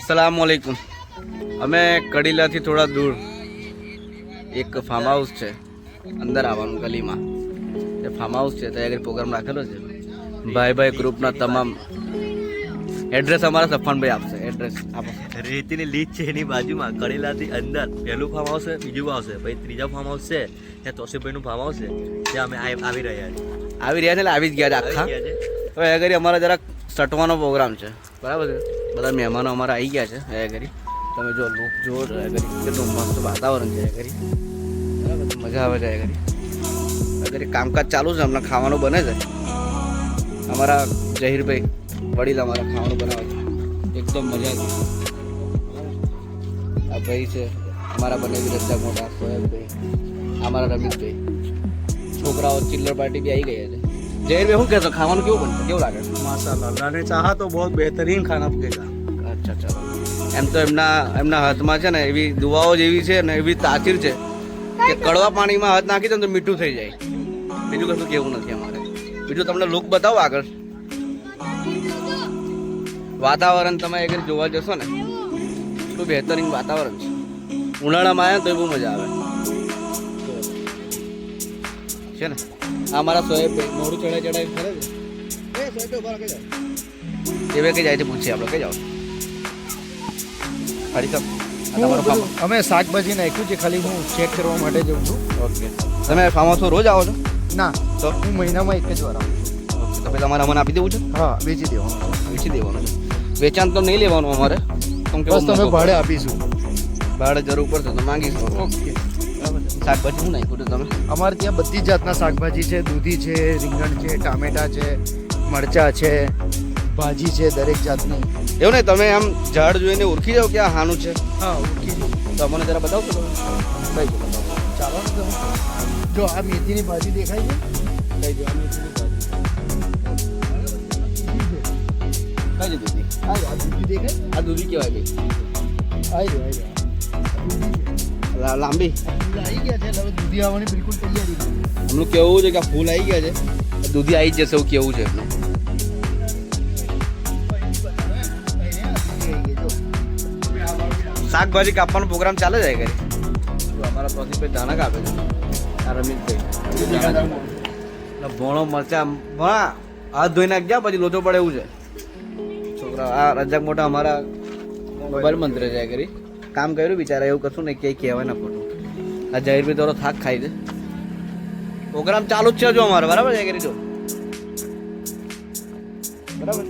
अस्सलामुअलैकुम। અમે કડીલાથી થોડા દૂર એક ફાર્મ હાઉસ છે, અંદર આવવાનું ગલીમાં એ ફાર્મ હાઉસ છે, ત્યાં આગળ પ્રોગ્રામ રાખેલો છે। ભાઈ ગ્રુપના તમામ એડ્રેસ અમારા સફાનભાઈ આપશે। એડ્રેસ આપો। રેતીની લીચ છે એની બાજુમાં કડીલાથી અંદર પહેલું ફાર્મ હાઉસ છે, બીજું આવશે, પછી ત્રીજા ફાર્મ હાઉસ છે ત્યાં તોસીભાઈનું ફાર્મ હાઉસ છે, ત્યાં અમે આવી રહ્યા છીએ। આવી રહ્યા છે એટલે આવી જ ગયા છે આખા। હવે એ ઘડી અમારા જરાક સટવાનો પ્રોગ્રામ છે, બરાબર છે। બધા મહેમાનો અમારા આવી ગયા છે। એ ઘડી તમે જો લુક જો કેટલું મસ્ત વાતાવરણ છે। એ ઘડી બરાબર મજા આવે છે। એ ઘડી કામકાજ ચાલુ છે, હમણાં ખાવાનું બને છે। અમારા જહીરભાઈ વડીલ અમારા ખાવાનું બનાવે છે, એકદમ મજા છે। આ ભાઈ છે અમારા બનેવી રજા મોટા સોહેબભાઈ, અમારા રમીશભાઈ, છોકરાઓ ચિલ્લર પાર્ટી બી આવી ગયા છે। જહીરભાઈ શું કહેશો, ખાવાનું કેવું બનશે, કેવું લાગે? माशाल्लाह, अल्लाह ने चाहा तो बहुत बेहतरीन खाना पकेगा। અચ્છા ચાલો। એમ તો એમના હાથમાં છે ને એવી દુવાઓ જેવી છે ને એવી તાસીર છે કે કડવા પાણીમાં હાથ નાખી દો ને તો મીઠું થઈ જાય। બીજું કશું કેવું નથી અમારે। બીજું તમને લુક બતાવો આગળ। વાતાવરણ તમે અગર જોવા જશો ને એટલું બહેતરીન વાતાવરણ છે। ઉનાળામાં આવ્યા તો બહુ મજા આવે છે ને। આ મારા સોહેબભાઈ મોડું ચડાવી ફરે છે। એ બે કઈ જાય છે પૂછીએ આપણે, કઈ જાઓ હરી સાહેબ? આ તમારો ફાર્મ? અમે શાકભાજી નાખ્યું છે, ખાલી હું ચેક કરવા માટે જઉં છું। ઓકે, તમે ફાર્મ હાઉસમાં રોજ આવો છો? ના, તો હું મહિનામાં એક જ વાર આવું છું। ઓકે, તો પછી તમારે અમને આપી દેવું છે? હા, વેચી દેવાનું। વેચી દેવાનું છે? વેચાણ તો નહીં લેવાનું અમારે, કેમ કે બસ તમે ભાડે આપીશું। ભાડે જરૂર પડશે તો માંગીશું। ઓકે, શાકભાજી શું નાખ્યું છે તમે? અમારે ત્યાં બધી જાતના શાકભાજી છે, દૂધી છે, રીંગણ છે, ટામેટા છે, મરચાં છે, ભાજી છે, દરેક જાતની। એવું નહીં, તમે આમ ઝાડ જોઈને ઓળખી જાઓ કે આ હાનું છે? હા, ઓળખી લો। તો અમને જરા બતાવશો તમે? કઈ જો બતાવો, ચાલો ને તમે। જો આ મેથીની ભાજી દેખાય છે, કઈ જો આ મેથીની ભાજી કઈ જો દૂધી? આ દૂધી દેખાય, આ દૂધી કહેવાય ભાઈ? આવી રહ્યો લાંબી આવી ગયા છે, એટલે હવે દૂધી આવવાની બિલકુલ તૈયારી છે। એમનું કેવું છે કે આ ફૂલ આવી ગયા છે, દૂધી આવી જ જશે એવું કેવું છે એમનું। શાકભાજી કાપવાનો પ્રોગ્રામ ચાલે જાય ઘરે। જો અમારા પ્રદીપભાઈ ધાણા કાપે છે, આ રમીશભાઈ ભોણો મરચા ભણા હાથ ધોઈ નાખ ગયા પછી લોચો પડે એવું છે છોકરા। આ રજાક મોટા અમારા મોબાઈલ મંત્રે જાય કરી કામ કર્યું બિચારા, એવું કશું નહીં ક્યાંય કહેવાય ના ખોટું। આ જાહેરભાઈ થોડો થાક ખાઈ છે। પ્રોગ્રામ ચાલુ જ છે જો અમારે, બરાબર છે કરી જો બરાબર।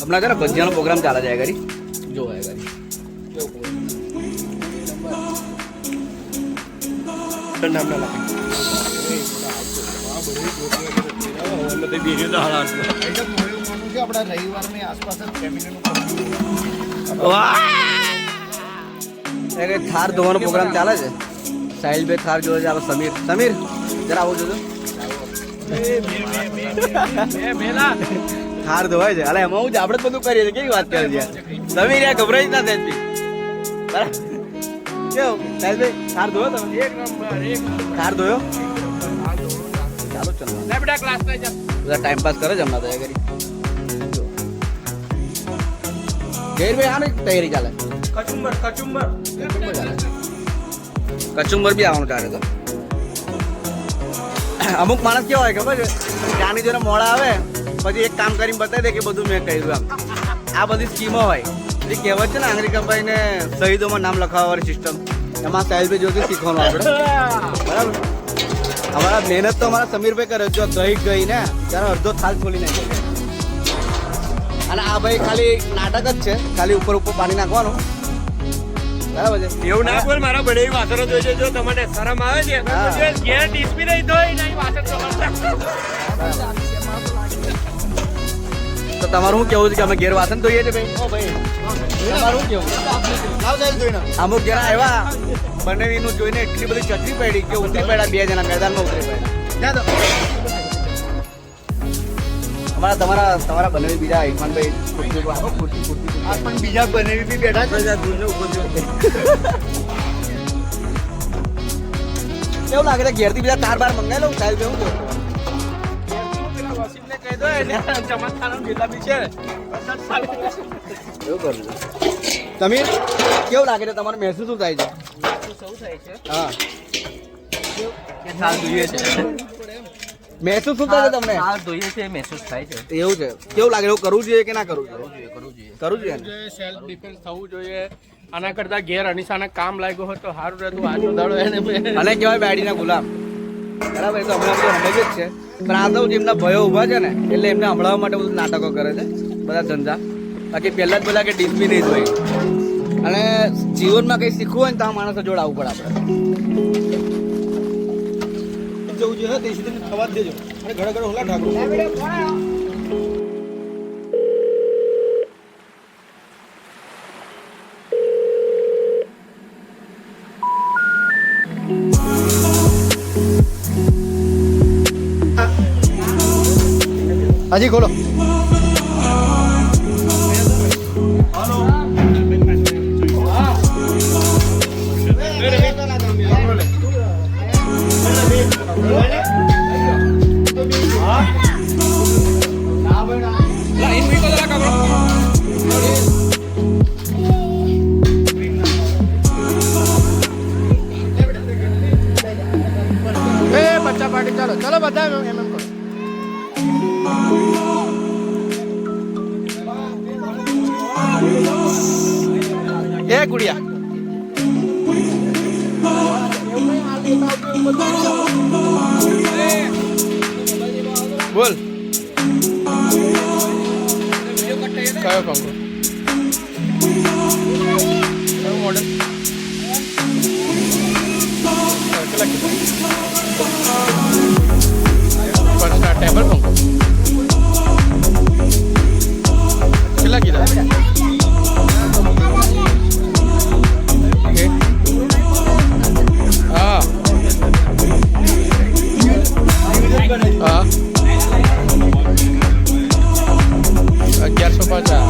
હમણાં છે ને ભજીયાનો પ્રોગ્રામ ચાલે જાય કરી જો હે કરી આપણા રવિવારની આસપાસ જ ફેમિલીનું થાર ધોવાનો પ્રોગ્રામ ચાલે છે। સાહિલભાઈ થાર જોવે છે, આપણે સમીર જરા આવો જોજો। થાર ધોવાય છે, અરે એમાં હું જ આપણે જ બધું કરીએ છીએ, કેવી વાત કરે છે સમીર? યાર ગભરાઈ જ ના થાય બરાબર? કેવું સાહિલભાઈ થાર ધોયો તમે? એક નંબર થાર ધોયો? ચાલો ચલો બધા ટાઈમ પાસ કરે છે હમણાં તો કરી જયરભાઈ આની તૈયારી ચાલે? કચુંબર બી આવવાનું ચાલે તો। અમુક માણસ કેવા હોય ખબર છે, ત્યાંની જોડે મોડા આવે પછી એક કામ કરીને બતાવી દે કે બધું મેં કર્યું આમ। આ બધી સ્કીમો હોય, જે કહેવત છે ને આંગળી કપાઈને શહીદોમાં નામ લખાવવાની સિસ્ટમ, એમાં સાહેબભાઈ જોડે શીખવાનું આપણે, બરાબર? અમારા મહેનત તો અમારા સમીરભાઈ કરે, જો દહીં ગઈ ને ત્યારે અડધો થાલ ખોલી નાખે। અને આ ભાઈ ખાલી નાટક જ છે, ખાલી ઉપર પાણી નાખવાનું, બરાબર છે? એવું ના બોલ, મારા બડે વાસણો જોઈ જો તમને શરમ આવે છે? ઘેર ડીસપી નહીં ધોઈ નહીં વાસણ તો તમારું શું કેવું છે કે અમે ઘેર વાસણ ધોઈએ છીએ ભાઈ? તમારું શું કેવું? અમુક જણા એવા બનેવીનું જોઈને એટલી બધી ચટણી પડી કે ઉતરી પડ્યા, બે જણા મેદાનમાં ઉતરી પડ્યા। તમારા બનેવી બીજા ઈરફાનભાઈ પણ બીજા બનેવી બી બેઠા છે। કેવું લાગે છે ઘેરથી બીજા તાર બાર મંગાવી લઉં સાહેબ? કેવું કહી દો એને ચમત્કારનો જેટલા બી છે એવું કરજો. સમીર કેવું લાગે છે તમારે મહેસૂસ શું થાય છે? હા મહેસૂસ શું થાય છે તમને? જોઈએ છે મહેસૂસ થાય છે. એવું છે. કેવું લાગે એવું કરવું જોઈએ કે ના કરવું જોઈએ? કરવું જોઈએ ને? સેલ્ફ ડિફેન્સ થવું જોઈએ. આના કરતા ઘેર અનિશાને કામ લાગ્યો હોત તો સારું રહેતું. આજનો દાડો એને અને કહેવાય બેડીના ગુલામ. બરાબર, એ તો હમણાં બધું સમજ જ છે. પણ આ તો જેમના ભયો ઊભા છે ને એટલે એમને હમણાં માટે બધું નાટકો કરે છે બધા ધંધા. બાકી પહેલા જ બોલા કે ડિસ્પ્લિન નહીં હોય. અને જીવનમાં કંઈ શીખવું હોય ને તો આ માણસો જોડે આવવું પડે આપણે. જવું જોઈએ તે સુધી ખબર દેજો અને ઘરે ઘરે હોલા ઠાકર. હાજી ખોલો. બચ્ચા પાર્ટી ચાલો ચાલો બધા એમ કરો. એ ગુડિયા બોલ કયો પંખો? કયો મોડેલ? કેટલા કીધા? ટેબલ પંખો કેટલા કીધા? હા હા 1150 આ